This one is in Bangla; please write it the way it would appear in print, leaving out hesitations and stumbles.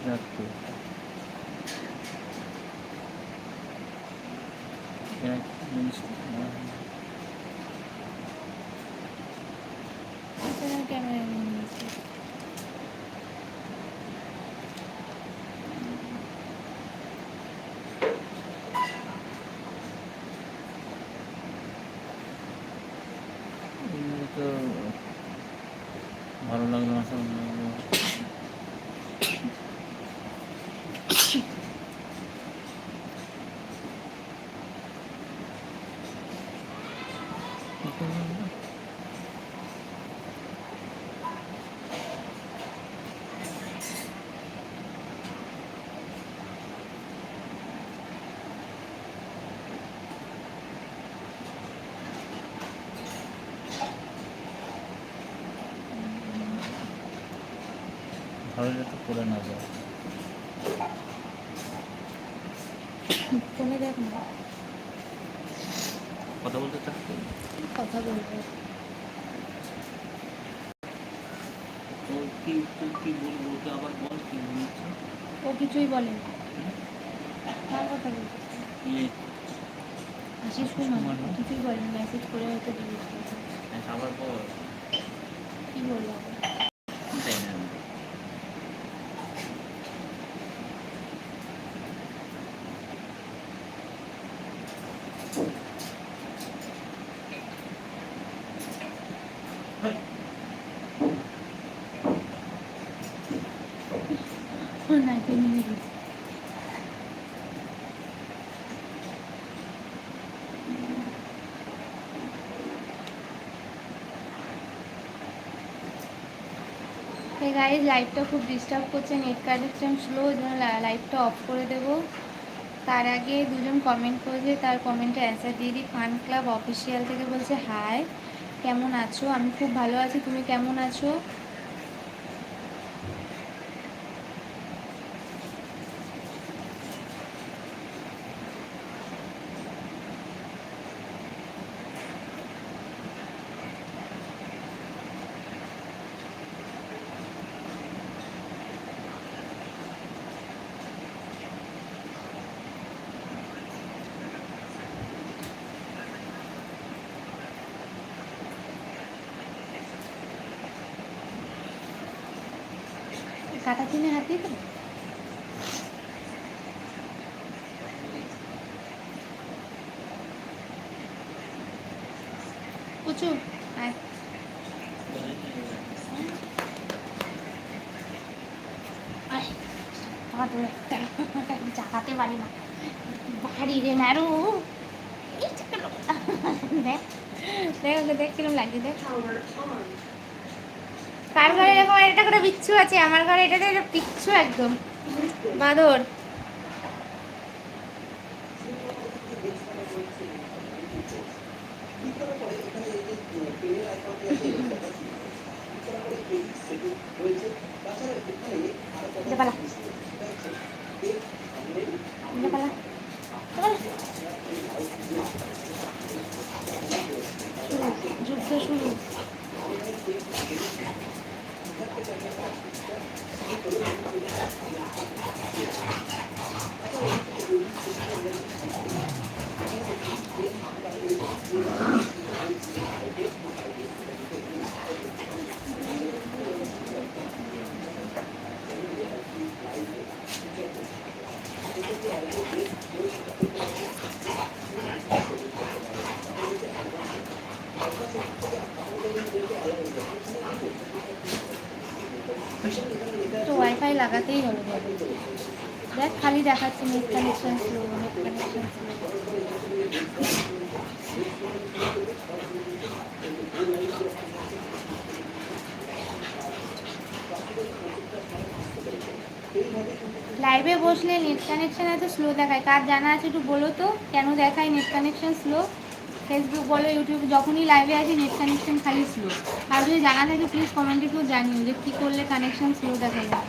রাখো এক মিনিট ক্যামেরা নিয়ে নিয়েছি। তো ভালো লাগলো না সব ভালো যাতে পড়ে না যায়। ফোনে দেখ না, কথা বলতে চাচ্ছি কথা বলবো। তো কি তুই কি বলবো ওকে আবার বল কি বলছে। ও কিছুই বলেনি, কার কথা বলছিস? ইয়ে আশিস কুমার কিছুই বলেনি, মেসেজ করে হয়তো ডিলিট করেছে। আবার বল কি বলবো? তাই না নাইতে নিয়ে গেছি। এই গাইজ লাইভটা খুব ডিস্টার্ব করছে, নেট কানেকশন স্লো, ওই জন্য লাইভটা অফ করে দেবো। তার আগে দুজন কমেন্ট করেছে, তার কমেন্টে অ্যান্সার দিয়ে দিই। ফান ক্লাব অফিসিয়াল থেকে বলছে হাই, কেমন আছো? আমি খুব ভালো আছি, তুমি কেমন আছো? কাটা চিনে হাত দিয়ে দেবো? কুচু আয়, আয় আমার তো চাকাতে পারি না, বাড়ি রে নাড়ু। এই চাকা দেখ দেখ ওকে, দেখ কিরম লাগছে দেখ। কার ঘরে এরকম একটা করে বিচ্ছু আছে, আমার ঘরে এটাতে পিচ্ছু একদম বাদর। পালা পালা যুদ্ধ শুরু। তো ওয়াইফাই লাগাতেই হলো বলে, দেখ খালি দেখাচ্ছে net connection slow, net connection slow. লাইভে বসলে নেট কানেকশন এত স্লো দেখায়, কার জানা আছে একটু বলো তো কেন দেখায় নেট কানেকশন স্লো? ফেসবুক বলো ইউটিউব, যখনই লাইভে আছে নেট কানেকশন খালি স্লো। আর যদি জানা থাকে প্লিজ কমেন্টে কেউ জানিও যে কী করলে কানেকশন স্লো দেখা যায়।